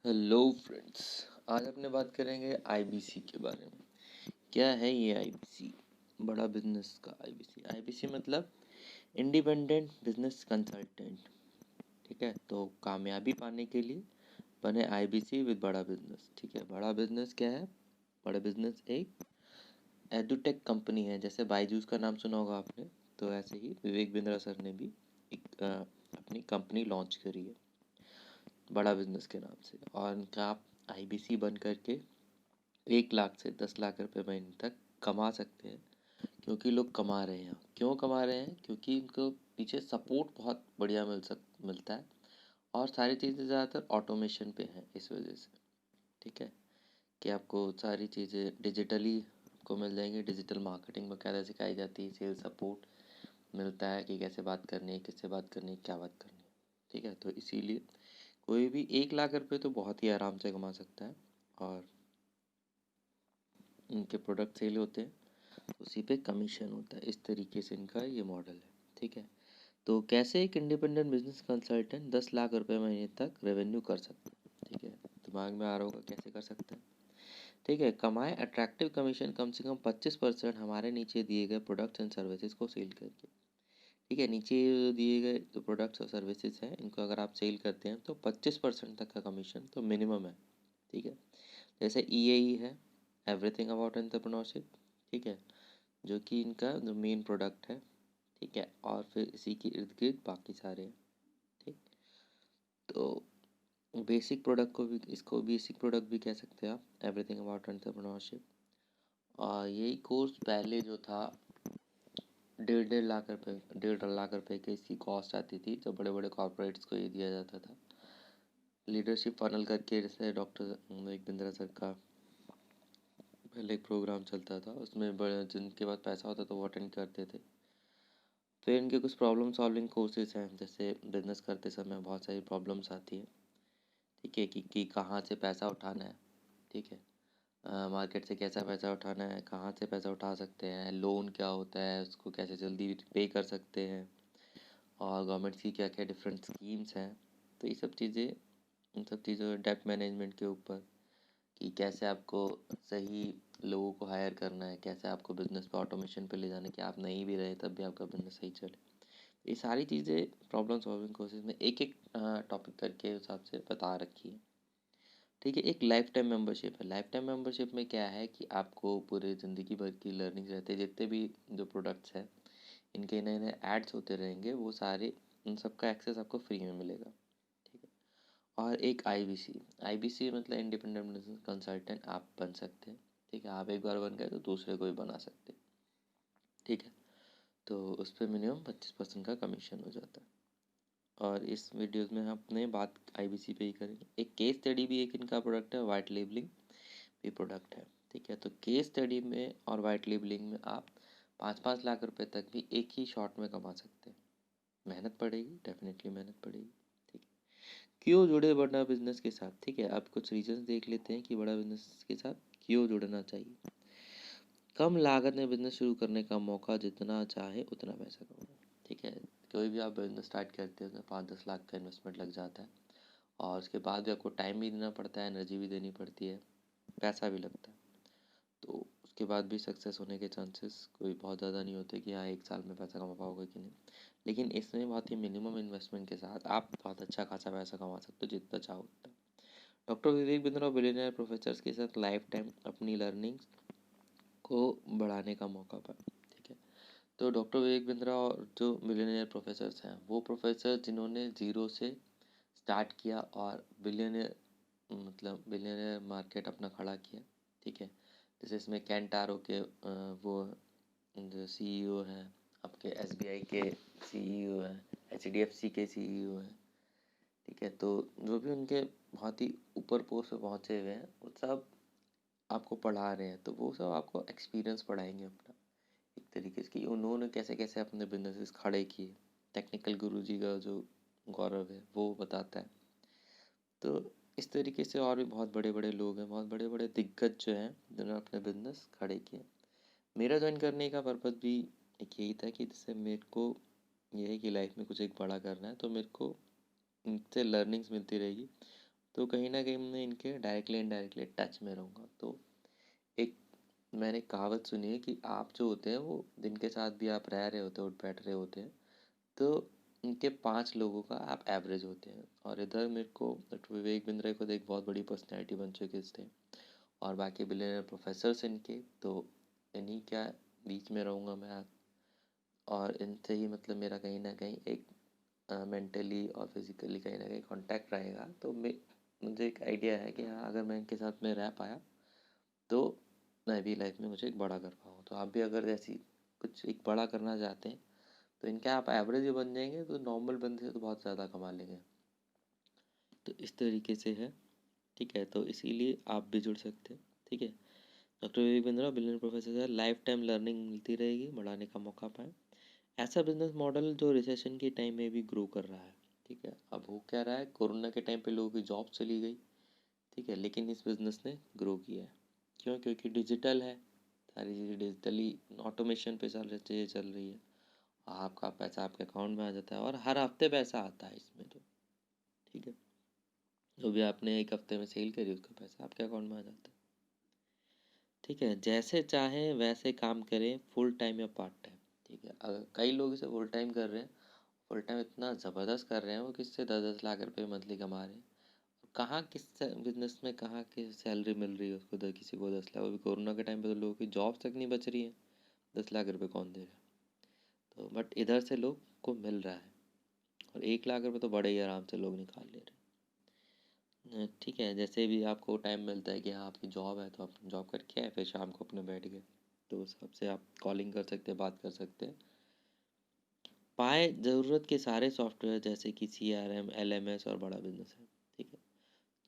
Hello friends, आज अपने बात करेंगे आईबीसी के बारे में। क्या है ये आईबीसी? बड़ा बिजनेस का आईबीसी। आईबीसी मतलब इंडिपेंडेंट बिजनेस कंसल्टेंट। ठीक है, तो कामयाबी पाने के लिए बने आईबीसी विद बड़ा बिजनेस। ठीक है, बड़ा बिजनेस क्या है? बड़ा बिजनेस एक एडुटेक कंपनी है। जैसे बायजूस का नाम सुना होगा आपने, तो ऐसे ही विवेक बिंद्रा सर ने भी एक अपनी कंपनी लॉन्च करी है बड़ा बिजनेस के नाम से। और इनका आप आईबीसी बन करके 1 लाख से 10 लाख रुपए महीने तक कमा सकते हैं। क्योंकि लोग कमा रहे हैं। क्यों कमा रहे हैं? क्योंकि इनको पीछे सपोर्ट बहुत बढ़िया मिलता है। और सारी चीज़ें ज़्यादातर ऑटोमेशन पे हैं इस वजह से। ठीक है, कि आपको सारी चीज़ें डिजिटली आपको मिल जाएंगी। डिजिटल मार्केटिंग वगैरह सिखाई जाती है। सेल्स सपोर्ट मिलता है कि कैसे बात करनी है, किससे बात करनी है, क्या बात करनी है। ठीक है, तो इसीलिए कोई भी 1 लाख रुपए तो बहुत ही आराम से कमा सकता है। और इनके प्रोडक्ट सेल होते हैं, उसी पे कमीशन होता है। इस तरीके से इनका ये मॉडल है। ठीक है, तो कैसे एक इंडिपेंडेंट बिजनेस कंसल्टेंट 10 लाख रुपए महीने तक रेवेन्यू कर सकता है? ठीक है, दिमाग में आ रहा होगा कैसे कर सकता है। ठीक है, कमाए अट्रैक्टिव कमीशन कम से कम 25% हमारे नीचे दिए गए प्रोडक्ट्स एंड सर्विसेज को सेल करके। ठीक है, नीचे दिए गए जो प्रोडक्ट्स और सर्विसेज हैं, इनको अगर आप सेल करते हैं तो 25% तक का कमीशन तो मिनिमम है। ठीक है, जैसे ईएई है, एवरीथिंग अबाउट एंटरप्रेन्योरशिप। ठीक है, जो कि इनका जो मेन प्रोडक्ट है। ठीक है, और फिर इसी के इर्द गिर्द बाकी सारे हैं। ठीक, तो बेसिक प्रोडक्ट को भी, इसको बेसिक प्रोडक्ट भी कह सकते हैं आप, एवरीथिंग अबाउट एंटरप्रेन्योरशिप। और यही कोर्स पहले जो था 1.5 लाख रुपए की इसकी कॉस्ट आती थी, जो बड़े बड़े कॉर्पोरेट्स को ये दिया जाता था। लीडरशिप फनल करके, जैसे डॉक्टर एक बिंद्रा सर का पहले एक प्रोग्राम चलता था, उसमें बड़े जिनके पास पैसा होता था वो अटेंड करते थे। फिर इनके कुछ प्रॉब्लम सॉल्विंग कोर्सेज हैं। जैसे बिजनेस करते समय बहुत सारी प्रॉब्लम्स आती हैं। ठीक है, कि कहाँ से पैसा उठाना है। ठीक है, मार्केट से कैसा पैसा उठाना है, कहाँ से पैसा उठा सकते हैं, लोन क्या होता है, उसको कैसे जल्दी पे कर सकते हैं, और गवर्नमेंट की क्या क्या डिफरेंट स्कीम्स हैं। तो ये सब चीज़ें, इन सब चीज़ों डेप्थ मैनेजमेंट के ऊपर, कि कैसे आपको सही लोगों को हायर करना है, कैसे आपको बिजनेस पे ऑटोमेशन पे ले जाना है कि आप नहीं भी रहे तब भी आपका बिजनेस सही चले। ये सारी चीज़ें प्रॉब्लम सॉल्विंग कोर्सेज में एक एक टॉपिक करके हिसाब से बता रखी है। ठीक है, एक लाइफ टाइम मेंबरशिप है। लाइफ टाइम मेंबरशिप में क्या है कि आपको पूरे ज़िंदगी भर की लर्निंग रहती है। जितने भी जो प्रोडक्ट्स हैं, इनके नए नए एड्स होते रहेंगे, वो सारे उन सब का एक्सेस आपको फ्री में मिलेगा। ठीक है, और एक आईबीसी। आईबीसी मतलब इंडिपेंडेंट बिजनेस कंसल्टेंट आप बन सकते हैं। ठीक है, आप एक बार बन गए तो दूसरे को भी बना सकते हैं। ठीक है, तो उस पर मिनिमम 25% का कमीशन हो जाता है। और इस वीडियोस में हम अपने बात आईबीसी पे ही करेंगे। एक केस स्टडी भी एक इनका प्रोडक्ट है, वाइट लेबलिंग भी प्रोडक्ट है। ठीक है, तो केस स्टडी में और वाइट लेबलिंग में आप 5-5 लाख रुपए तक भी एक ही शॉट में कमा सकते हैं। मेहनत पड़ेगी, डेफिनेटली मेहनत पड़ेगी। ठीक है, क्यों जुड़े बड़ा बिजनेस के साथ? ठीक है, आप कुछ रीजंस देख लेते हैं कि बड़ा बिजनेस के साथ क्यों जुड़ना चाहिए। कम लागत में बिजनेस शुरू करने का मौका, जितना चाहे उतना पैसा कमाओ। ठीक है, कोई भी आप बिजनेस स्टार्ट करते हो तो 5-10 लाख का इन्वेस्टमेंट लग जाता है। और उसके बाद भी आपको टाइम भी देना पड़ता है, एनर्जी भी देनी पड़ती है, पैसा भी लगता है। तो उसके बाद भी सक्सेस होने के चांसेस कोई बहुत ज़्यादा नहीं होते कि हाँ 1 साल में पैसा कमा पाओगे कि नहीं। लेकिन इसमें बहुत ही मिनिमम इन्वेस्टमेंट के साथ आप बहुत अच्छा खासा पैसा कमा सकते हो, जितना चाहो उतना। Doctor Vivek Bindra billionaire professors के साथ लाइफ टाइम अपनी लर्निंग्स को बढ़ाने का मौका पाए। ठीक है, तो डॉक्टर विवेक बिंद्रा और जो बिलियनियर प्रोफेसर्स हैं, वो प्रोफेसर जिन्होंने ज़ीरो से स्टार्ट किया और बिलियनियर, मतलब बिलियनियर मार्केट अपना खड़ा किया। ठीक है, जैसे इसमें कैंटारो के वो जो सीईओ हैं, आपके एसबीआई के सीईओ हैं, एचडीएफसी के सीईओ हैं। ठीक है, तो जो भी उनके बहुत ही ऊपर पोस्ट पे पहुँचे हुए हैं, वो सब आपको पढ़ा रहे हैं। तो वो सब आपको एक्सपीरियंस पढ़ाएंगे अपना, एक तरीके से, कि उन्होंने कैसे कैसे अपने बिजनेसेस खड़े किए। टेक्निकल गुरुजी का जो गौरव है वो बताता है। तो इस तरीके से और भी बहुत बड़े बड़े लोग हैं, बहुत बड़े बड़े दिग्गज जो हैं, जिन्होंने अपने बिजनेस खड़े किए। मेरा ज्वाइन करने का पर्पज़ भी एक यही था कि जिससे मेरे को ये है कि लाइफ में कुछ एक बड़ा करना है, तो मेरे को इनसे लर्निंग्स मिलती रहेगी तो कहीं ना कहीं मैं इनके डायरेक्टली इनडायरेक्टली टच में रहूँगा। तो एक मैंने कहावत सुनी है कि आप जो होते हैं वो जिनके साथ भी आप रह रहे होते हैं, उठ बैठ रहे होते हैं, तो इनके 5 लोगों का आप एवरेज होते हैं। और इधर मेरे को विवेक बिंद्रा को तो एक बहुत बड़ी पर्सनैलिटी बन चुके थे, और बाकी बिलियनर प्रोफेसर्स इनके, तो इन्हीं क्या बीच में रहूँगा मैं। और इनसे ही मतलब मेरा कहीं ना कहीं एक मेंटली और फिजिकली कहीं ना कहीं कांटेक्ट रहेगा। तो मुझे एक आइडिया है कि हाँ, अगर मैं इनके साथ में रह पाया तो मैं भी लाइफ में मुझे एक बड़ा कर पाऊँ। तो आप भी अगर ऐसी कुछ एक बड़ा करना चाहते हैं तो इनके आप एवरेज ही बन जाएंगे, तो नॉर्मल बंदे से तो बहुत ज़्यादा कमा लेंगे। तो इस तरीके से है, ठीक है। तो इसीलिए आप भी जुड़ सकते हैं, ठीक है। Doctor Vivek Bindra billionaire professor है, लाइफ टाइम लर्निंग मिलती रहेगी, बढ़ाने का मौका पाएँ। ऐसा बिजनेस मॉडल जो रिसेशन के टाइम में भी ग्रो कर रहा है, ठीक है। अब हो क्या रहा है, कोरोना के टाइम पे लोगों की जॉब चली गई, ठीक है, लेकिन इस बिज़नेस ने ग्रो किया है। क्यों? क्योंकि डिजिटल है, सारी चीज़ें डिजिटली ऑटोमेशन पे चीज़ें चल रही है। आपका पैसा आपके अकाउंट में आ जाता है और हर हफ्ते पैसा आता है इसमें, तो ठीक है, जो भी आपने एक हफ्ते में सेल करी उसका पैसा आपके अकाउंट में आ जाता है, ठीक है। जैसे चाहें वैसे काम करें, फुल टाइम या पार्ट टाइम, ठीक है। अगर कई लोग इसे फुल टाइम कर रहे हैं, फुल टाइम इतना ज़बरदस्त कर रहे हैं वो, किससे 10-10 लाख रुपए मंथली कमा रहे हैं। कहाँ किस बिजनेस में कहाँ की सैलरी मिल रही है उसको, किसी को 10 लाख, अभी कोरोना के टाइम पे तो लोगों की जॉब तक नहीं बच रही है, 10 लाख रुपए कौन देगा। तो बट इधर से लोग को मिल रहा है, और 1 लाख रुपए तो बड़े ही आराम से लोग निकाल ले रहे हैं, ठीक है। जैसे भी आपको टाइम मिलता है कि हाँ आपकी जॉब है, तो आप जॉब करके आए, फिर शाम को अपने बैठ गए, तो उस हिसाब से आप कॉलिंग कर सकते हैं, बात कर सकते हैं। पाए ज़रूरत के सारे सॉफ्टवेयर जैसे कि CRM, LMS और बड़ा बिजनेस है, ठीक है।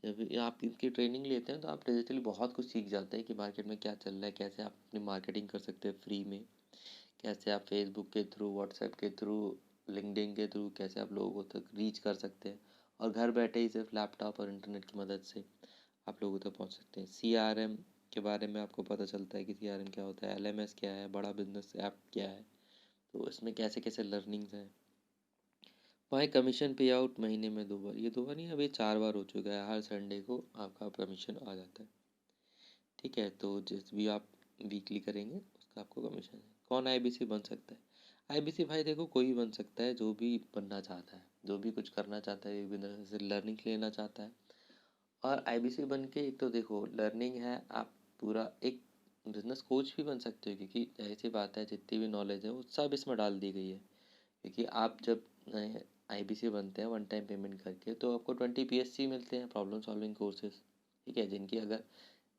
जब आप इनकी ट्रेनिंग लेते हैं तो आप डिजिटली बहुत कुछ सीख जाते हैं कि मार्केट में क्या चल रहा है, कैसे आप अपनी मार्केटिंग कर सकते हैं फ्री में, कैसे आप फेसबुक के थ्रू, व्हाट्सएप के थ्रू, लिंक्डइन के थ्रू कैसे आप लोगों तक रीच कर सकते हैं, और घर बैठे ही सिर्फ लैपटॉप और इंटरनेट की मदद से आप लोगों तक पहुंच सकते हैं। CRM के बारे में आपको पता चलता है कि CRM क्या होता है, LMS क्या है, बड़ा बिजनेस ऐप क्या है, तो इसमें कैसे कैसे लर्निंग्स हैं। वहाँ कमीशन पे आउट महीने में 2 बार, ये 2 बार नहीं, अभी 4 बार हो चुका है, हर संडे को आपका कमीशन आ जाता है, ठीक है। तो जिस भी आप वीकली करेंगे उसका आपको कमीशन है। कौन IBC बन सकता है? IBC भाई देखो, कोई भी बन सकता है जो भी बनना चाहता है, जो भी कुछ करना चाहता है, बिजनेस से लर्निंग लेना चाहता है। और IBC बन के एक तो देखो लर्निंग है, आप पूरा एक बिजनेस कोच भी बन सकते हो, क्योंकि ऐसी बात है जितनी भी नॉलेज है वो सब इसमें डाल दी गई है। क्योंकि आप जब IBC बनते हैं वन टाइम पेमेंट करके, तो आपको 20 PSC मिलते हैं, प्रॉब्लम सॉल्विंग कोर्सेज, ठीक है, जिनकी अगर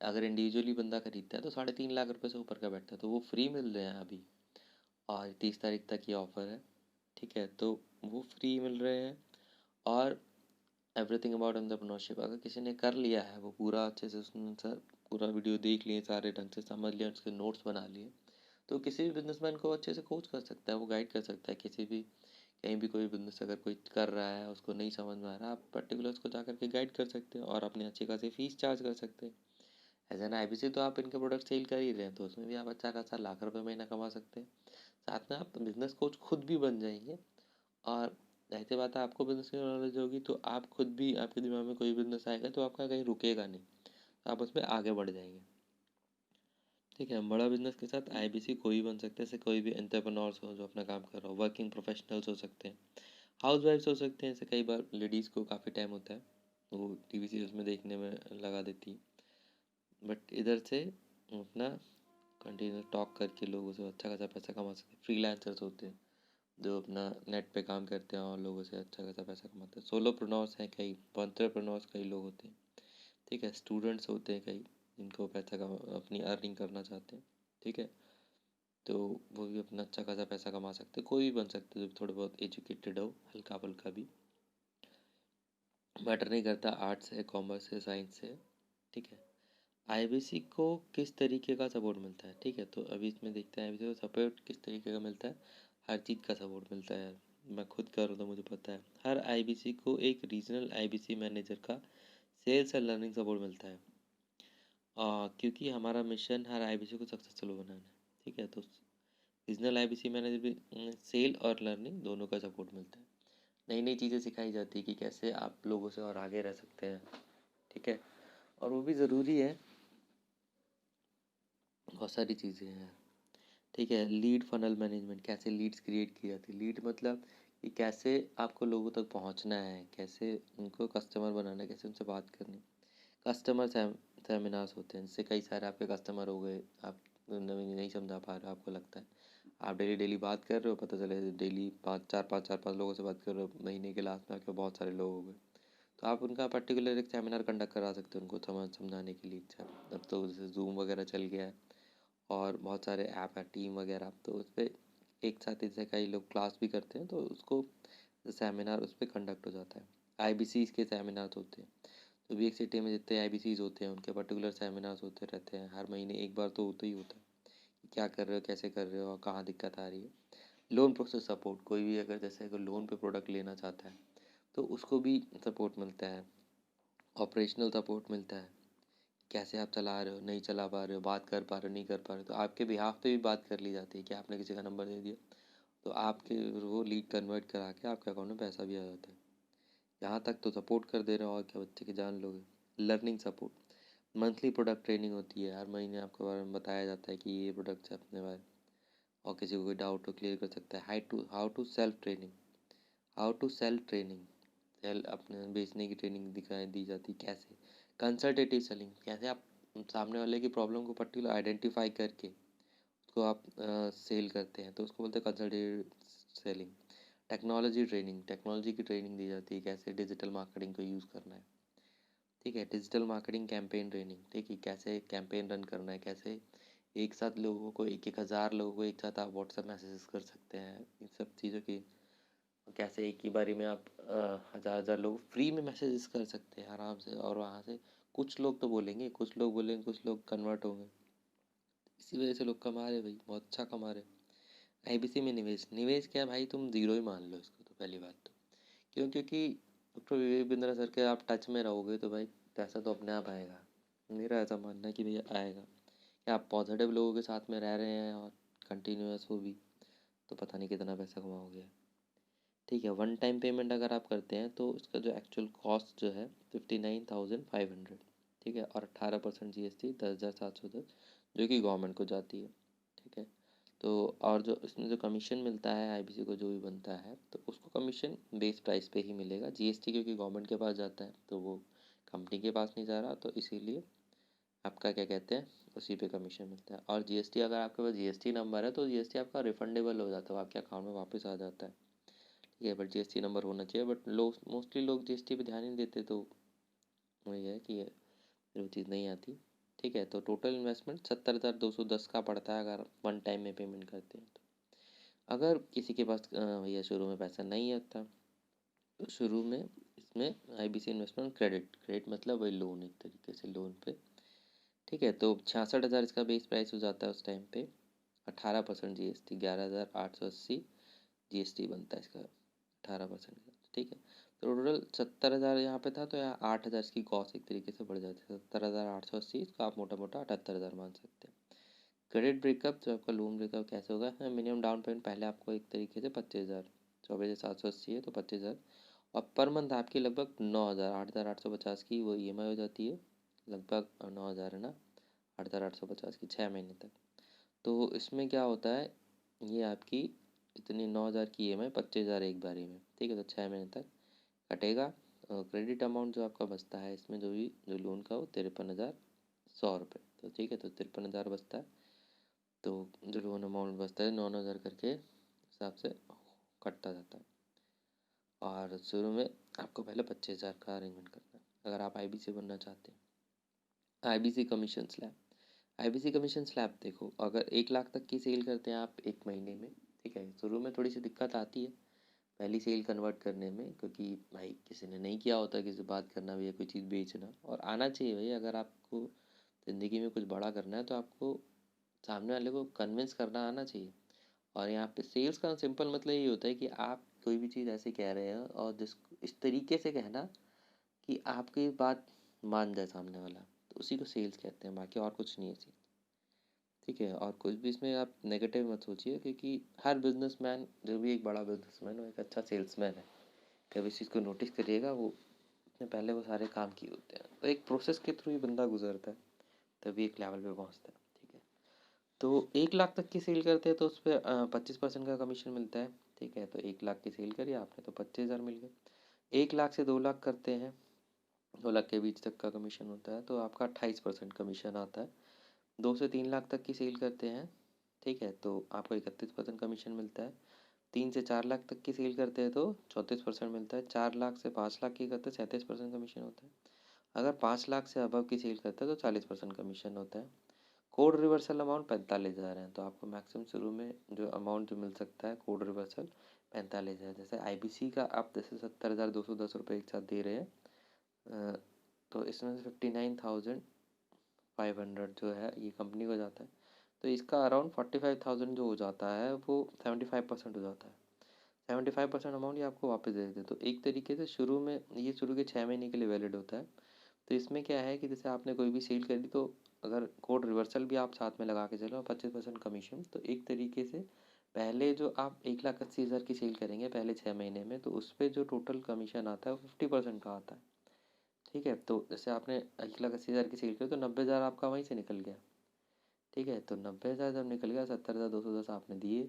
अगर इंडिविजुअली बंदा खरीदता है तो 3.5 लाख रुपए से ऊपर का बैठता है, तो वो फ्री मिल रहे हैं अभी, और 30 तारीख तक ये ऑफ़र है, ठीक है। तो वो फ्री मिल रहे हैं। और एवरीथिंग अबाउट एंटरप्रेन्योरशिप अगर किसी ने कर लिया है, वो पूरा अच्छे से उसने सर पूरा वीडियो देख लिए, सारे ढंग से समझ लिया, उसके नोट्स बना लिए, तो किसी भी बिजनेसमैन को अच्छे से कोच कर सकता है, वो गाइड कर सकता है। किसी भी कहीं भी कोई बिजनेस अगर कोई कर रहा है, उसको नहीं समझ में आ रहा, आप पर्टिकुलर उसको जा करके गाइड कर सकते हैं, और अपनी अच्छी खासी फीस चार्ज कर सकते हैं। एज एन IBC तो आप इनके प्रोडक्ट सेल कर ही रहे हैं, तो उसमें भी आप अच्छा खासा लाख रुपए महीना कमा सकते हैं। साथ में आप बिजनेस कोच खुद भी बन जाएंगे, और जाहिर सी बात है आपको बिजनेस की नॉलेज होगी, तो आप खुद भी, आपके दिमाग में कोई बिजनेस आएगा तो आपका कहीं रुकेगा नहीं, तो आप उसमें आगे बढ़ जाएंगे, ठीक है। बड़ा बिजनेस के साथ IBC कोई भी बन सकता है, जैसे कोई भी एंटरप्रेन्योर्स हो जो अपना काम कर रहा हो, वर्किंग प्रोफेशनल्स हो सकते हैं, हाउस वाइफ्स हो सकते हैं, जैसे कई बार लेडीज़ को काफ़ी टाइम होता है तो वो TV सीरीज में देखने में लगा देती है, बट इधर से अपना कंटिन्यू टॉक करके लोगों से अच्छा खासा पैसा कमा सकते हैं। फ्रीलांसर्स होते हैं जो अपना नेट पे काम करते हैं और लोगों से अच्छा खासा पैसा कमाते हैं। सोलोप्रेन्योर्स हैं कई, एंटरप्रेन्योर्स कई लोग होते हैं, ठीक है। स्टूडेंट्स होते हैं कई जिनको पैसा कमा अपनी अर्निंग करना चाहते हैं, ठीक है। तो वो भी अपना अच्छा खासा पैसा कमा सकते हैं, कोई भी बन सकता है जो थोड़ा बहुत एजुकेटेड हो, हल्का फुल्का भी, मैटर नहीं करता आर्ट्स है, कॉमर्स है, साइंस है, ठीक है। IBC को किस तरीके का सपोर्ट मिलता है, ठीक है, तो अभी इसमें देखते हैं IBC को सपोर्ट किस तरीके का मिलता है। हर चीज़ का सपोर्ट मिलता है, मैं खुद कर रहा हूँ तो मुझे पता है। हर IBC को एक रीजनल IBC मैनेजर का सेल्स एंड लर्निंग सपोर्ट मिलता है, क्योंकि हमारा मिशन हर IBC को सक्सेसफुल बनाना है, ठीक है। तो रीजनल IBC मैनेजर भी सेल और लर्निंग दोनों का सपोर्ट मिलता है। नई नई चीज़ें सिखाई जाती है कि कैसे आप लोगों से और आगे रह सकते हैं, ठीक है, और वो भी ज़रूरी है, बहुत सारी चीज़ें हैं। ठीक है, लीड फनल मैनेजमेंट, कैसे लीड्स क्रिएट की जाती है। लीड मतलब कि कैसे आपको लोगों तक पहुंचना है, कैसे उनको कस्टमर बनाना है, कैसे उनसे बात करनी। कस्टमर सेमिनार्स होते हैं, जिससे कई सारे आपके कस्टमर हो गए, आप नहीं समझा पा रहे हो, आपको लगता है आप डेली डेली बात कर रहे हो, पता चले डेली चार पाँच लोगों से बात कर रहे हो, महीने के लास्ट में आपके बहुत सारे लोग हो गए, तो आप उनका पर्टिकुलर एक सेमिनार कंडक्ट करा सकते हो उनको समझाने के लिए। अब तो जैसे जूम वगैरह चल गया है और बहुत सारे ऐप है, टीम वगैरह, तो उस पर एक साथ जैसे कई लोग क्लास भी करते हैं, तो उसको सेमिनार उस पर कंडक्ट हो जाता है। IBCs के सेमिनार्स होते हैं, तो भी एक सिटी में जितने IBCs होते हैं उनके पर्टिकुलर सेमिनार्स होते रहते हैं, हर महीने एक बार तो होता ही होता है कि क्या कर रहे हो, कैसे कर रहे हो और कहाँ दिक्कत आ रही है। लोन प्रोसेस सपोर्ट, कोई भी अगर जैसे अगर लोन पे प्रोडक्ट लेना चाहता है तो उसको भी सपोर्ट मिलता है, ऑपरेशनल सपोर्ट मिलता है, कैसे आप चला रहे हो, नहीं चला पा रहे हो, बात कर पा रहे हो, नहीं कर पा रहे हो, तो आपके बिहाफ पे भी बात कर ली जाती है कि आपने किसी का नंबर दे दिया तो आपके वो लीड कन्वर्ट करा के आपके अकाउंट में पैसा भी आ जाता है। यहाँ तक तो सपोर्ट कर दे रहे हो, और क्या बच्चे की जान लोगे। Learning support, monthly product training होती है, हर महीने आपके बारे में बताया जाता है कि ये प्रोडक्ट है अपने बारे, और किसी को कोई डाउट हो क्लियर कर सकता है। How to self training, how to sell training, sell अपने बेचने की ट्रेनिंग दिखाई दी जाती है। कैसे कंसल्टेटिव सेलिंग, कैसे आप सामने वाले की प्रॉब्लम को पर्टिकुलर आइडेंटिफाई करके उसको आप सेल करते हैं, तो उसको बोलते हैं consultative selling. Technology training, technology की ट्रेनिंग दी जाती है, कैसे डिजिटल मार्केटिंग को यूज़ करना है। ठीक है, डिजिटल मार्केटिंग कैंपेन ट्रेनिंग, ठीक है, कैसे कैंपेन रन करना है, कैसे एक साथ लोगों को 1,000 लोगों को एक साथ आप व्हाट्सएप मैसेजेस कर सकते हैं, इन सब चीज़ों की। कैसे एक ही बारी में आप 1,000 लोग फ्री में मैसेजेस कर सकते हैं आराम से, और वहाँ से कुछ लोग तो बोलेंगे, कुछ लोग बोलेंगे, कुछ लोग कन्वर्ट होंगे, इसी वजह से लोग कमा रहे भाई, बहुत अच्छा कमा रहे। IBC में निवेश, निवेश क्या भाई, तुम जीरो ही मान लो इसको, तो पहली बात तो क्यों, क्योंकि डॉक्टर विवेक बिंद्रा सर के आप टच में रहोगे तो भाई पैसा तो अपने आप आएगा। मेरा ऐसा मानना है कि भैया आएगा, क्या आप पॉजिटिव लोगों के साथ में रह रहे हैं और कंटिन्यूस हो भी, तो पता नहीं कितना पैसा कमाओगे। ठीक है, वन टाइम पेमेंट अगर आप करते हैं तो इसका जो एक्चुअल कॉस्ट जो है 59,500, ठीक है, और 18% GST 10,710 जो कि गवर्नमेंट को जाती है। ठीक है, तो और जो इसमें जो कमीशन मिलता है IBC को जो भी बनता है, तो उसको कमीशन बेस प्राइस पे ही मिलेगा। GST क्योंकि गवर्नमेंट के पास जाता है तो वो कंपनी के पास नहीं जा रहा, तो इसीलिए आपका क्या कहते हैं उसी पे कमीशन मिलता है। और GST अगर आपके पास GST नंबर है तो GST आपका रिफंडेबल हो जाता है, वो आपके अकाउंट में वापस आ जाता है। ठीक है, बट GST नंबर होना चाहिए, बट लोग मोस्टली लोग GST पे ध्यान नहीं देते, तो वही है कि वो चीज़ नहीं आती। ठीक है, तो टोटल इन्वेस्टमेंट 70,210 का पड़ता है अगर वन टाइम में पेमेंट करते हैं तो। अगर किसी के पास भैया शुरू में पैसा नहीं होता, तो शुरू में इसमें IBC इन्वेस्टमेंट क्रेडिट मतलब वही लोन, एक तरीके से लोन पे। ठीक है, तो 66,000 इसका बेस प्राइस हो जाता है उस टाइम पे। 18% GST 11,880 GST बनता है इसका, 18%। ठीक है, तो टोटल 70,000 यहाँ पे था, तो यहाँ 8,000 इसकी कॉस्ट एक तरीके से बढ़ जाती है, 70,880, इसको आप मोटा मोटा 78,000 मान सकते हैं। क्रेडिट ब्रेकअप, जो आपका लोन ब्रेकअप कैसे होगा, मिनिमम डाउन पेमेंट पहले आपको एक तरीके से 25,000, 24,780 है तो 25,000, और पर मंथ आपकी लगभग 9,000, 8,850 की वो EMI हो जाती है, लगभग 9,000 है ना, 8,850 की 6 महीने तक। तो इसमें क्या होता है, ये आपकी इतनी 9,000 की EMI 25,000 एक बारी में, ठीक है, तो 6 महीने तक कटेगा। क्रेडिट अमाउंट जो आपका बचता है इसमें जो लोन का, वो 53,100 रुपये, तो ठीक है, तो 53,000 बचता है। तो जो लोन अमाउंट बचता है 9,000 करके हिसाब से कटता जाता है। और शुरू में आपको पहले 25,000 का अरेंजमेंट करना है अगर आप IBC बनना चाहते हैं। IBC commission slab, IBC commission slab देखो, अगर 1 लाख तक की सेल करते हैं आप एक महीने में, ठीक है, शुरू में थोड़ी सी दिक्कत आती है पहली सेल कन्वर्ट करने में, क्योंकि भाई किसी ने नहीं किया होता, किसी से बात करना भी है, कोई चीज़ बेचना, और आना चाहिए भाई। अगर आपको ज़िंदगी में कुछ बड़ा करना है तो आपको सामने वाले को कन्विंस करना आना चाहिए। और यहाँ पे सेल्स का सिंपल मतलब ये होता है कि आप कोई भी चीज़ ऐसे कह रहे हैं और जिस इस तरीके से कहना कि आपकी बात मान जाए सामने वाला, तो उसी को सेल्स कहते हैं, बाकी और कुछ नहीं है सेल्स। ठीक है, और कुछ भी इसमें आप नेगेटिव मत सोचिए, क्योंकि हर बिजनेसमैन, जो भी एक बड़ा बिजनेसमैन, वो एक अच्छा सेल्समैन है। कभी इस चीज़ को नोटिस करिएगा, वो उसने पहले वो सारे काम किए होते हैं। तो एक प्रोसेस के थ्रू ही बंदा गुजरता है, तभी एक लेवल पे पहुंचता है। ठीक है, तो 1 लाख तक की सेल करते हैं तो उस पर 25% का कमीशन मिलता है। ठीक है, तो 1 लाख की सेल करी आपने तो 25,000 मिल गए। 1 लाख से 2 लाख करते हैं, 2 लाख के बीच तक का कमीशन होता है तो आपका 28% कमीशन आता है। 2 से 3 लाख तक की सेल करते हैं, ठीक है, तो आपको 31% कमीशन मिलता है। 3 से 4 लाख तक की सेल करते हैं तो 34% मिलता है। 4 लाख से 5 लाख की करते हैं 37% कमीशन होता है। अगर 5 लाख से अबव की सेल करते हैं तो 40% कमीशन होता है। कोड रिवर्सल अमाउंट 45,000 है, तो आपको मैक्सिमम शुरू में जो अमाउंट जो मिल सकता है कोड रिवर्सल 45,000। जैसे IBC का आप जैसे 70,210 रुपये एक साथ दे रहे हैं, तो इसमें से 59,500 जो है ये कंपनी को जाता है, तो इसका अराउंड 45,000 जो हो जाता है वो 75% हो जाता है। 75% अमाउंट ये आपको वापस दे देते हैं। तो एक तरीके से शुरू में ये शुरू के 6 महीने के लिए वैलिड होता है। तो इसमें क्या है कि जैसे आपने कोई भी सेल करी तो अगर कोड रिवर्सल भी आप साथ में लगा के चलो 25% कमीशन, तो एक तरीके से पहले जो आप 1,80,000 की सेल करेंगे पहले 6 महीने में, तो उस पर जो टोटल कमीशन आता है वो 50% का आता है। ठीक है, तो जैसे आपने 1,80,000 की सेल करी तो 90,000 आपका वहीं से निकल गया। ठीक है, तो 90,000 जब निकल गया, 70,210 आपने दिए,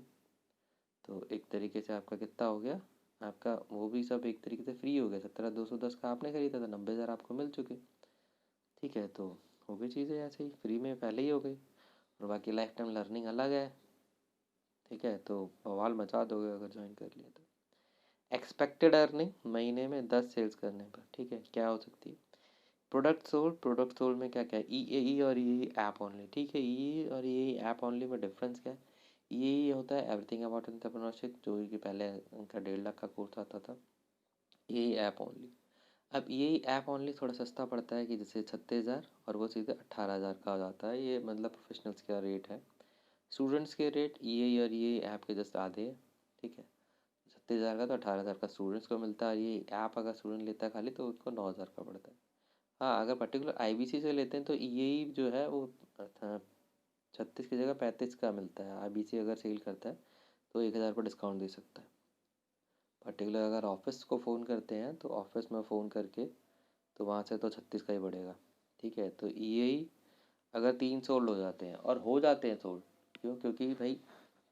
तो एक तरीके से आपका कितना हो गया, आपका वो भी सब एक तरीके से फ्री हो गया। 17,210 का आपने खरीदा था, 90,000 आपको मिल चुके। ठीक है, तो हो गई चीज़ें ऐसे ही, फ्री में पहले ही हो गई। और बाकी लाइफ टाइम लर्निंग अलग है। ठीक है, तो बवाल मचा दोगे अगर ज्वाइन कर लिया तो। एक्सपेक्टेड अर्निंग महीने में 10 सेल्स करने पर, ठीक है, क्या हो सकती है। प्रोडक्ट सोल्ड में क्या क्या है, EAE और EAE ऐप ओनली। ठीक है, EAE और EAE ऐप ओनली में डिफरेंस क्या है। EAE होता है एवरीथिंग अबाउट एंटरप्रेन्योरशिप, जो कि पहले उनका 1.5 लाख का कोर्स आता था। EAE ऐप ओनली, अब EAE ऐप ओनली थोड़ा सस्ता पड़ता है कि जैसे 36,000 और वो सीधे 18,000 का हो जाता है। ये मतलब प्रोफेशनल्स का रेट है। स्टूडेंट्स के रेट EAE और EAE ऐप के जस्ट आधे है। ठीक है, 36,000 का तो 18,000 का स्टूडेंट्स को मिलता है। ये ऐप अगर स्टूडेंट लेता है खाली तो उसको 9,000 का पड़ता है। हाँ, अगर पर्टिकुलर IBC से लेते हैं तो EAE जो है वो 36 की जगह 35 का मिलता है। IBC अगर सेल करता है तो 1,000 पर डिस्काउंट दे सकता है। पर्टिकुलर अगर ऑफिस को फ़ोन करते हैं तो ऑफिस में फ़ोन करके तो वहाँ से तो 36 का ही पड़ेगा। ठीक है, तो EAE अगर 3 सोल्ड हो जाते हैं, और हो जाते हैं सोल्ड, क्यों, क्योंकि भाई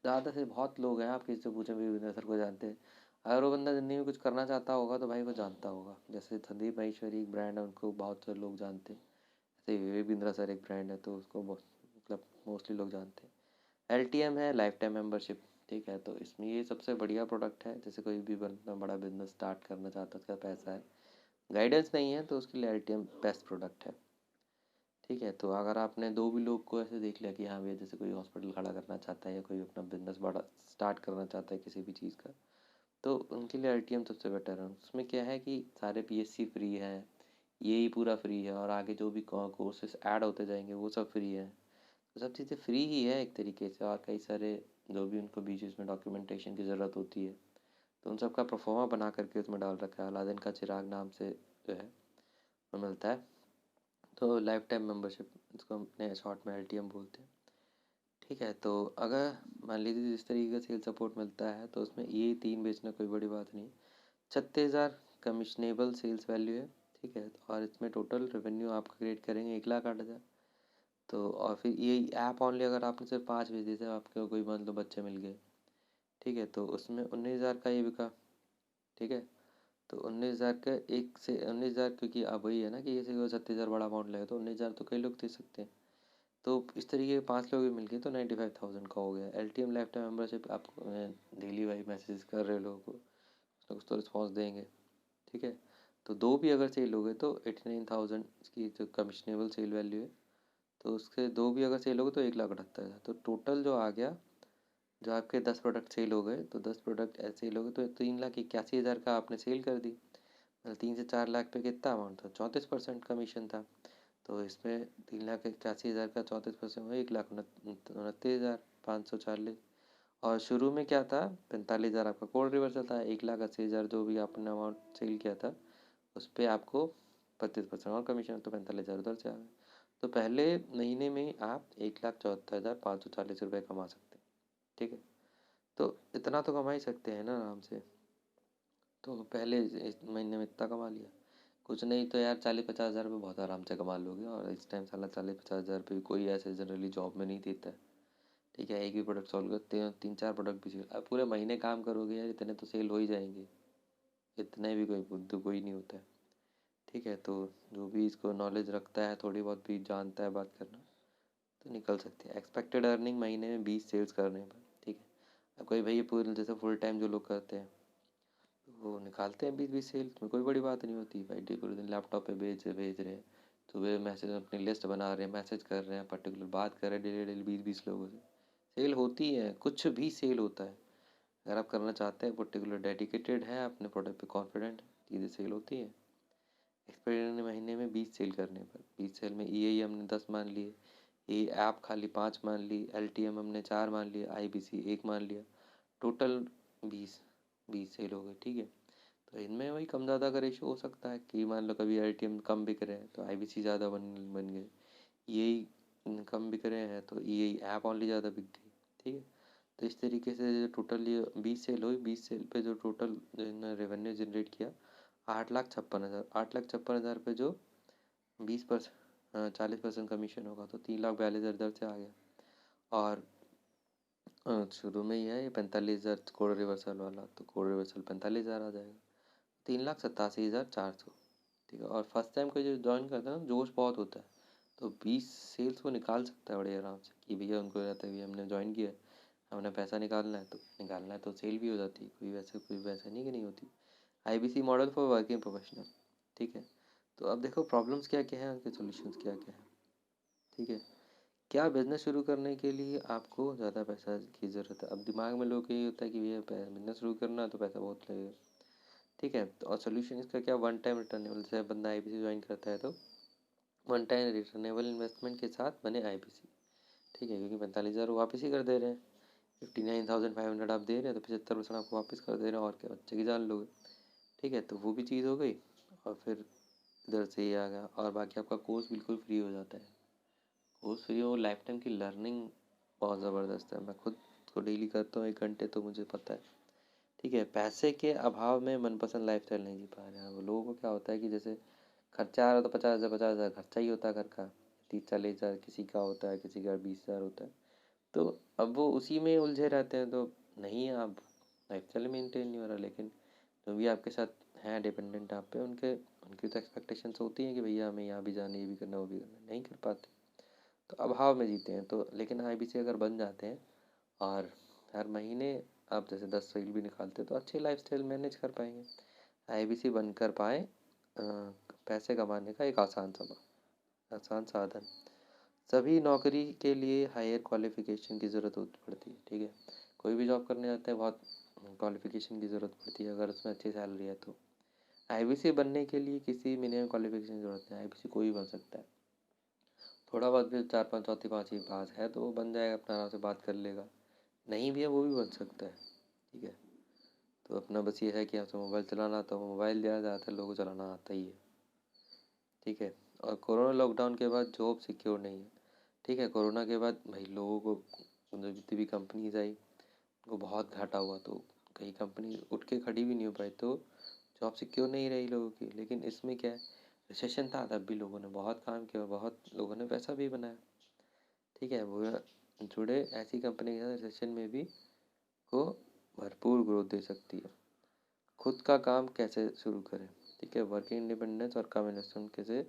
ज़्यादा से बहुत लोग हैं, आप किसी से पूछें भी विनय सर को जानते हैं। अगर वो बंदा ज़िंदगी में कुछ करना चाहता होगा तो भाई वो जानता होगा। जैसे संदीप माहेश्वरी एक ब्रांड है, उनको बहुत से लोग जानते हैं। जैसे विवेक बिंद्रा सर एक ब्रांड है तो उसको मतलब मोस्टली लोग जानते हैं। LTM है लाइफ टाइम मेम्बरशिप। ठीक है, तो इसमें ये सबसे बढ़िया प्रोडक्ट है। जैसे कोई भी बंदा बड़ा बिजनेस स्टार्ट करना चाहता है, उसका पैसा है, गाइडेंस नहीं है, तो उसके लिए LTM बेस्ट प्रोडक्ट है। ठीक है, तो अगर आपने दो भी लोग को ऐसे देख लिया कि हाँ भैया जैसे कोई हॉस्पिटल खड़ा करना चाहता है या कोई अपना बिजनेस बड़ा स्टार्ट करना चाहता है किसी भी चीज़ का, तो उनके लिए LTM सबसे बेटर है। उसमें क्या है कि सारे PSC फ्री है, यही पूरा फ्री है, और आगे जो भी कोर्सेज ऐड होते जाएंगे वो सब फ्री है। तो सब चीज़ें फ्री ही है एक तरीके से। और कई सारे जो भी उनको बीच बीच में डॉक्यूमेंटेशन की ज़रूरत होती है तो उन सब का प्रोफोमा बना करके उसमें डाल रखा है। अलादीन का चिराग नाम से जो है वो मिलता है। तो लाइफ टाइम मेम्बरशिप, इसको अपने शॉर्ट में LTM बोलते हैं। ठीक है, तो अगर मान लीजिए जिस तरीके का सेल सपोर्ट मिलता है तो उसमें ये 3 बेचना कोई बड़ी बात नहीं। 36,000 कमिशनेबल सेल्स वैल्यू है। ठीक है, और इसमें टोटल रेवेन्यू आप क्रिएट करेंगे 1,08,000। तो और फिर ये ऐप ओनली अगर आपने सिर्फ 5 भेज दिए थे, आपके कोई मान लो बच्चे मिल गए, ठीक है, तो उसमें 19,000 का ये बिका। ठीक है, तो 19,000 का एक से 19,000, क्योंकि अब वही है ना कि जैसे 36,000 बड़ा अमाउंट लगे तो 19,000 तो कई लोग दे सकते हैं। तो इस तरीके के 5 लोग भी मिल गए तो 95,000 का हो गया। LTM लाइफ टाइम मेम्बरशिप आपको डेली वाइज मैसेज कर रहे लोगों को कुछ ना कुछ तो रिस्पॉन्स देंगे। ठीक है, तो दो भी अगर सेल हो गए तो 89,000 की जो कमिशनेबल सेल वैल्यू है, तो उसके दो भी अगर सेल हो गए तो 1,78,000। तो टोटल जो आ गया, जो आपके 10 प्रोडक्ट सेल हो गए, तो 10 प्रोडक्ट ऐसे सेल हो गए तो 3,81,000 का आपने सेल कर दी। मतलब 3 से 4 लाख पे कितना अमाउंट था, 34% कमीशन था। तो इसमें 3,81,000 का 34% हुआ 1,29,540। और शुरू में क्या था, 45,000 आपका कोड रिवर्सल था। 1,80,000 जो भी आपने अमाउंट सेल किया था उस पर आपको 35% और कमीशन, तो 45,000 उधर से आ गए। तो पहले महीने में ही आप 1,74,540 कमा सकते हैं। ठीक है, तो इतना तो कमा ही सकते हैं ना आराम से। तो पहले इस महीने में इतना कमा लिया, कुछ नहीं तो यार 40-50 हज़ार रुपये बहुत आराम से कमा लोगे, और इस टाइम साला 40-50 हज़ार रुपये कोई ऐसे जनरली जॉब में नहीं देता है। ठीक है, एक भी प्रोडक्ट सॉल्व करते हैं, 3-4 प्रोडक्ट भी सेल, अब पूरे महीने काम करोगे यार, इतने तो सेल हो ही जाएंगे। इतने भी कोई बुद्धू कोई नहीं होता है। ठीक है, तो जो भी इसको नॉलेज रखता है, थोड़ी बहुत भी जानता है बात करना, तो निकल सकते हैं। एक्सपेक्टेड अर्निंग महीने में 20 सेल्स करने पर। ठीक है, अब कोई भैया पूरे जैसे फुल टाइम जो लोग करते हैं, तो वो निकालते हैं 20-20 सेल, में कोई बड़ी बात नहीं होती भाई। डे पूरे दिन लैपटॉप पे भेज रहे हैं, सुबह मैसेज अपनी लिस्ट बना रहे हैं, मैसेज कर रहे हैं, पर्टिकुलर बात कर रहे हैं डेली डेली 20-20 लोगों से, सेल होती है, कुछ भी सेल होता है। अगर आप करना चाहते हैं, पर्टिकुलर डेडिकेटेड है, अपने प्रोडक्ट पे कॉन्फिडेंट है, चीज़ें सेल होती है। एक्सपायरी महीने में 20 सेल करने पर, 20 सेल में ई हमने 10 मान लिए, ये ऐप खाली 5 मान ली, LTM हमने 4 मान लिया, IBC 1 मान लिया, टोटल 20 सेल हो गए। ठीक है, तो इनमें वही कम ज़्यादा का रेशो हो सकता है कि मान लो कभी LTM कम बिक रहे हैं तो IBC ज़्यादा बन गए, यही कम बिक रहे हैं तो यही ऐप ओनली ज़्यादा बिक गई। ठीक है, तो इस तरीके से जो टोटल ये 20 सेल हुई, 20 सेल पे जो टोटल रेवेन्यू जनरेट किया 8,56,000, 8,56,000 पे जो 40% कमीशन होगा तो 3,42,000 इधर से आ गया। और शुरू में ही है ये 45,000 कोड रिवर्सल वाला, तो कोड रिवर्सल 45,000 आ जाएगा, 3,87,400। ठीक है, और फर्स्ट टाइम कोई जो ज्वाइन करता है ना, जोश बहुत होता है, तो 20 सेल्स को निकाल सकता है बड़े आराम से, कि भैया उनको रहता है कि हमने ज्वाइन किया है, हमने पैसा निकालना है, तो निकालना है तो सेल भी हो जाती है, कोई वैसे नहीं कि नहीं होती। IBC model for working professional. ठीक है, तो अब देखो प्रॉब्लम्स क्या क्या हैं, उनके सॉल्यूशंस क्या क्या हैं। ठीक है, क्या बिजनेस शुरू करने के लिए आपको ज़्यादा पैसा की ज़रूरत है। अब दिमाग में लोग यही होता है कि भैया बिजनेस शुरू करना है तो पैसा बहुत लगेगा। ठीक है, तो और सोल्यूशन इसका क्या, वन टाइम रिटर्नेबल। जैसे बंदा IBC ज्वाइन करता है तो वन टाइम रिटर्नेबल इन्वेस्टमेंट के साथ बने IBC। ठीक है, क्योंकि 45,000 वो वापस ही कर दे रहे हैं, 59,500 आप दे रहे हैं, तो 75% आपको वापस कर दे रहे हैं, और क्या बच्चे की जान लोगे। ठीक है, तो वो भी चीज़ हो गई, और फिर इधर से ये आ गया, और बाकी आपका कोर्स बिल्कुल फ्री हो जाता है। कोर्स फ्री हो, लाइफ टाइम की लर्निंग बहुत ज़बरदस्त है, मैं खुद को डेली करता हूँ 1 घंटे, तो मुझे पता है। ठीक है, पैसे के अभाव में मनपसंद लाइफस्टाइल नहीं जी पा रहे हैं। वो लोगों को क्या होता है कि जैसे खर्चा आ रहा, तो 50,000 खर्चा ही होता है घर का, 30-40,000 किसी का होता है, किसी का 20,000 होता है, तो अब वो उसी में उलझे रहते हैं। तो नहीं, आप लाइफस्टाइल मेंटेन नहीं हो रहा, लेकिन जो भी आपके साथ हैं डिपेंडेंट आप पे, उनके उनकी तो एक्सपेक्टेशंस होती हैं कि भैया हमें यहाँ भी जाना, ये भी करना, वो भी करना, नहीं कर पाते, तो अभाव में जीते हैं। तो लेकिन IBC अगर बन जाते हैं, और हर महीने आप जैसे 10 सेल भी निकालते, तो अच्छी लाइफस्टाइल मैनेज कर पाएंगे। IBC बनकर पाए पैसे कमाने का एक आसान साधन। सभी नौकरी के लिए हायर क्वालिफिकेशन की ज़रूरत पड़ती है। ठीक है, कोई भी जॉब करने जाते हैं बहुत क्वालिफिकेशन की ज़रूरत पड़ती है, अगर उसमें अच्छी सैलरी है तो। IBC बनने के लिए किसी मिनिमम क्वालिफिकेशन की ज़रूरत नहीं, IBC कोई भी बन सकता है। थोड़ा बहुत भी 4-5 चौथी पाँचवीं पास है तो वो बन जाएगा, अपना आराम से बात कर लेगा। नहीं भी है वो भी बन सकता है। ठीक है, तो अपना बस ये है कि आपसे मोबाइल चलाना आता हो, मोबाइल ज़्यादातर लोगों को चलाना आता ही है। ठीक है, और कोरोना लॉकडाउन के बाद जॉब सिक्योर नहीं है। ठीक है, कोरोना के बाद भाई लोगों को, मतलब जितनी भी कंपनीज आई, उनको बहुत घाटा हुआ, तो कई कंपनी उठ के खड़ी भी नहीं हो पाई, तो जॉब सिक्योर नहीं रही लोगों की। लेकिन इसमें क्या है, रिसेशन था तब भी लोगों ने बहुत काम किया, बहुत लोगों ने पैसा भी बनाया। ठीक है, वो जुड़े ऐसी कंपनी के साथ रिसेशन में भी को भरपूर ग्रोथ दे सकती है। खुद का काम कैसे शुरू करें। ठीक है, वर्किंग इंडिपेंडेंस और कम इन्वेस्टमेंट कैसे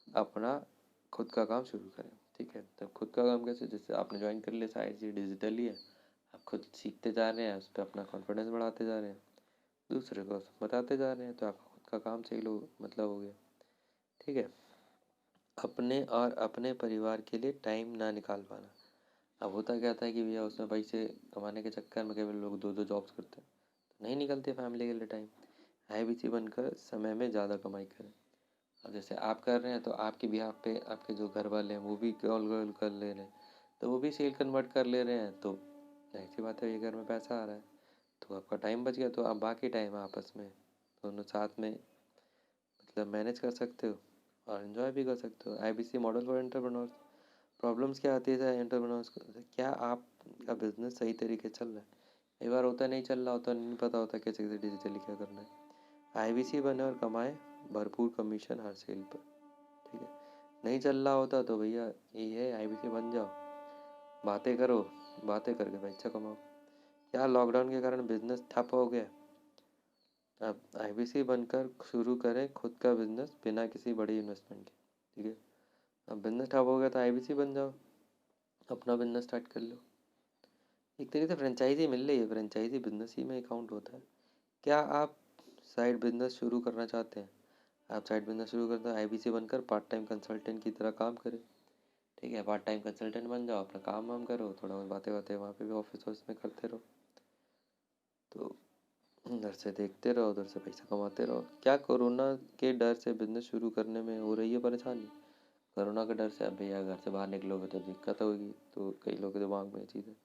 अपना खुद का काम शुरू करें। ठीक है, तब खुद का काम कैसे, जैसे आपने ज्वाइन कर लिया, साइड से डिजिटल ही है, आप खुद सीखते जा रहे हैं, उस पर अपना कॉन्फिडेंस बढ़ाते जा रहे हैं, दूसरे को बताते जा रहे हैं, तो आपका खुद का काम सही लो मतलब हो गया। ठीक है, अपने और अपने परिवार के लिए टाइम ना निकाल पाना। अब होता क्या था कि भैया उसमें पैसे कमाने के चक्कर में केवल लोग 2-2 जॉब्स करते हैं, तो नहीं निकलते फैमिली के लिए टाइम। IBC बनकर समय में ज़्यादा कमाई करें। अब जैसे आप कर रहे हैं, तो आपके बिहाफ पे आपके जो घर वाले हैं वो भी कॉल कॉल कर ले रहे हैं, तो वो भी सेल कन्वर्ट कर ले रहे हैं, तो जाहिर सी बात है ये घर में पैसा आ रहा है, तो आपका टाइम बच गया, तो आप बाकी टाइम आपस में दोनों साथ में मतलब मैनेज कर सकते हो, और इन्जॉय भी कर सकते हो। IBC model for entrepreneurs. Problems क्या आती है एंटरप्रेन्योर्स को, क्या आपका बिजनेस सही तरीके से चल रहा है। कई बार होता नहीं चल रहा होता, नहीं पता होता कैसे कैसे डिजिटली क्या करना है। IBC बने और कमाए भरपूर कमीशन हर सेल पर। ठीक है, नहीं चल रहा होता तो भैया यही है, आईबीसी बन जाओ, बातें करो, बातें करके पैसा कमाओ। क्या लॉकडाउन के कारण बिजनेस ठप हो गया? अब आईबीसी बनकर शुरू करें खुद का बिजनेस बिना किसी बड़ी इन्वेस्टमेंट के। ठीक है, अब बिजनेस ठप हो गया तो आईबीसी बन जाओ, अपना बिजनेस स्टार्ट कर लो। एक तरीके से फ्रेंचाइजी मिल रही है, फ्रेंचाइजी बिजनेस ही में काउंट होता है। क्या आप साइड बिजनेस शुरू करना चाहते हैं? आप साइड बिजनेस शुरू करते हैं, आईबीसी बनकर पार्ट टाइम कंसल्टेंट की तरह काम करें। ठीक है, पार्ट टाइम कंसल्टेंट बन जाओ, अपना काम वाम करो, थोड़ा बहुत बातें बातें वहाँ पे भी ऑफिस में करते रहो, तो उधर से देखते रहो, उधर से पैसा कमाते रहो। क्या कोरोना के डर से बिजनेस शुरू करने में हो रही है परेशानी? कोरोना के डर से अब भैया घर से बाहर निकलोगे तो दिक्कत होगी, तो कई लोगों के दिमाग में ये चीज़ है।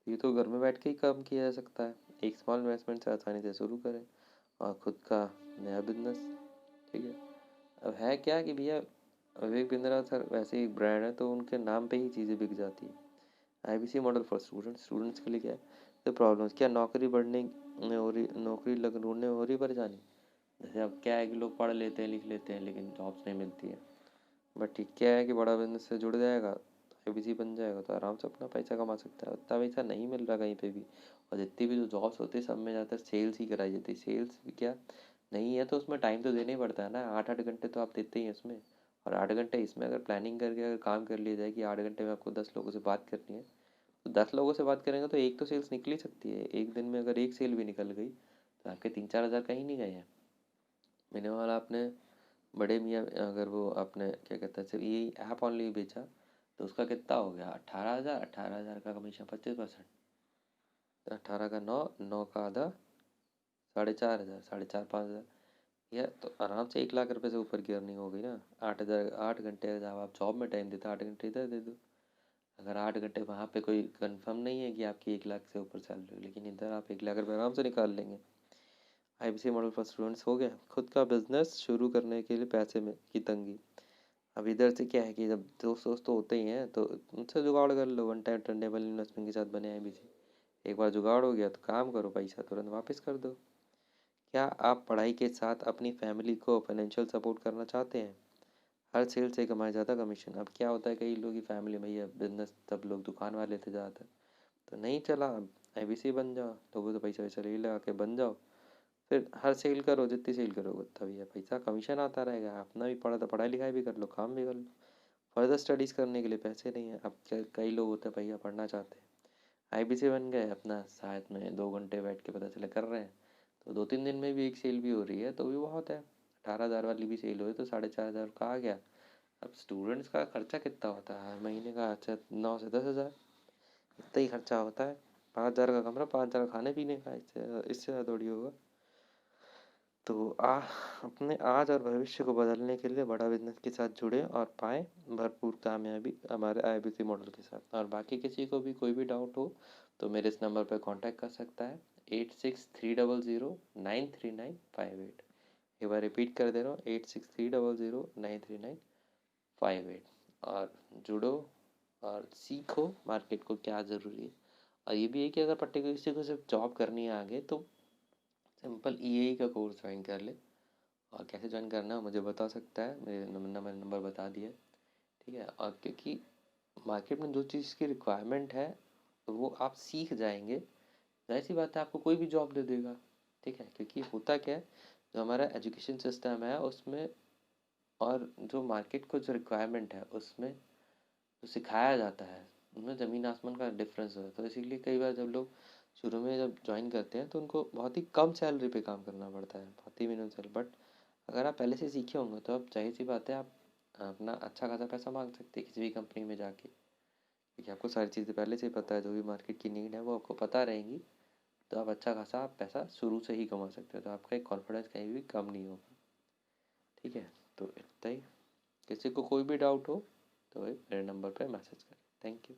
ये तो घर में बैठ के ही काम किया जा सकता है, एक स्मॉल इन्वेस्टमेंट से आसानी से शुरू करें और खुद का नया बिजनेस। ठीक है, अब है क्या कि भैया विवेक बिंद्रा सर वैसे ही ब्रांड है, तो उनके नाम पे ही चीज़ें बिक जाती है। आईबीसी मॉडल फॉर स्टूडेंट्स के लिए क्या है तो प्रॉब्लम्स, क्या नौकरी बढ़ने में हो रही, नौकरी लग ढूंढने में हो रही परेशानी? जैसे अब क्या है कि लोग पढ़ लेते हैं लिख लेते हैं लेकिन जॉब्स नहीं मिलती है। बट ठीक क्या है कि बड़ा बिजनेस से जुड़ जाएगा, आईबीसी बन जाएगा तो आराम से अपना पैसा कमा सकता है। उतना पैसा नहीं मिल रहा कहीं पे भी, और जितनी भी जो जॉब्स होती है सब में ज़्यादातर सेल्स ही कराई जाती है। सेल्स भी क्या नहीं है तो उसमें टाइम तो देना ही पड़ता है ना, 8-8 घंटे तो आप देते ही हैं उसमें। और 8 घंटे इसमें अगर प्लानिंग करके अगर काम कर लिया जाए कि 8 घंटे में आपको 10 लोगों से बात करनी है, तो 10 लोगों से बात करेंगे तो एक तो सेल्स निकल ही सकती है। एक दिन में अगर एक सेल भी निकल गई तो आपके 3-4 हज़ार कहीं नहीं गए हैं। मिनिमम आपने बड़े मियाँ अगर वो आपने क्या कहते हैं सिर्फ यही ऐप ऑनली बेचा तो उसका कितना हो गया? 18 हज़ार। 18 हज़ार का कमीशन 25%, तो 18 का 9, 9 का आधा, 4,500, 4,500, 5,000, यह तो आराम से 1 लाख रुपए से ऊपर की अर्निंग हो गई ना। 8,000, 8 घंटे जब आप जॉब में टाइम देते 8 घंटे इधर दे दो। अगर 8 घंटे वहाँ पे कोई कंफर्म नहीं है कि आपकी 1 लाख से ऊपर सैलरी हो, लेकिन इधर आप 1 लाख रुपये आराम से निकाल लेंगे। आईबीसी मॉडल फॉर स्टूडेंट्स हो गया। खुद का बिजनेस शुरू करने के लिए पैसे में की तंगी। अब इधर से क्या है कि जब दोस्त दोस्त तो होते ही हैं तो उनसे जुगाड़ कर लो, वन टाइम टर्नेबल इन्वेस्टमेंट के साथ बने आईबीसी। एक बार जुगाड़ हो गया तो काम करो, पैसा तुरंत वापस कर दो। क्या आप पढ़ाई के साथ अपनी फैमिली को फाइनेंशियल सपोर्ट करना चाहते हैं? हर सेल से कमाया जाता कमीशन। अब क्या होता है कई लोग की फैमिली भैया बिजनेस, सब लोग दुकान वाले थे ज़्यादातर, तो नहीं चला, अब आईबीसी बन जाओ, लोगों से पैसा वैसा ले लगा के बन जाओ, फिर हर सेल करो, जितनी सेल करोगे उतना भैया पैसा कमीशन आता रहेगा। अपना भी पढ़ा तो पढ़ाई लिखाई भी कर लो, काम भी कर लो। फर्दर स्टडीज़ करने के लिए पैसे नहीं है। अब कई लोग होते हैं भैया पढ़ना चाहते हैं, आईबीसी बन गए, अपना साथ में 2 घंटे बैठ के पता चला कर रहे हैं, तो 2-3 दिन में भी एक सेल भी हो रही है तो भी बहुत है। 18 हज़ार वाली भी सेल हुई तो 4,500 का आ गया। अब स्टूडेंट्स का खर्चा कितना होता है हर महीने का? अच्छा, 9 से 10 हज़ार, इतना ही खर्चा होता है। 5 हज़ार का कमरा, 5 हज़ार इससे पीने का, इससे ज़्यादा थोड़ी होगा। तो अपने आज और भविष्य को बदलने के लिए बड़ा बिजनेस के साथ जुड़े और पाएँ भरपूर कामयाबी हमारे आईबीसी मॉडल के साथ। और बाकी किसी को भी कोई भी डाउट हो तो मेरे इस नंबर पर कांटेक्ट कर सकता है, 8630093958। एक बार रिपीट कर दे रहा हूँ, 8630093958। और जुड़ो और सीखो मार्केट को क्या ज़रूरी है। और ये भी है कि अगर पर्टिकुलर किसी को सिर्फ जॉब करनी है आगे तो सिंपल ईएई का कोर्स ज्वाइन कर ले। और कैसे ज्वाइन करना है मुझे बता सकता है, मैंने नंबर बता दिया है। ठीक है, और क्योंकि मार्केट में जो चीज़ की रिक्वायरमेंट है वो आप सीख जाएंगे, जाहिर सी बात है आपको कोई भी जॉब दे देगा। ठीक है, क्योंकि होता क्या है, जो हमारा एजुकेशन सिस्टम है उसमें और जो मार्केट को जो रिक्वायरमेंट है उसमें जो सिखाया जाता है उनमें ज़मीन आसमान का डिफरेंस है। तो इसीलिए कई बार जब लोग शुरू में जब ज्वाइन करते हैं तो उनको बहुत ही कम सैलरी पे काम करना पड़ता है, बहुत ही मिनिमम सैलरी। बट अगर आप पहले से सीखे होंगे तो अब जाहिर सी बात है आप अपना अच्छा खासा पैसा मांग सकते हैं किसी भी कंपनी में जाके, क्योंकि आपको सारी चीज़ें पहले से ही पता है, जो भी मार्केट की नीड है वो आपको पता रहेंगी। तो आप अच्छा खासा आप पैसा शुरू से ही कमा सकते हो, तो आपका एक कॉन्फिडेंस कहीं भी कम नहीं होगा। ठीक है, तो इतना ही। किसी को कोई भी डाउट हो तो मेरे नंबर पर मैसेज करें। Thank you.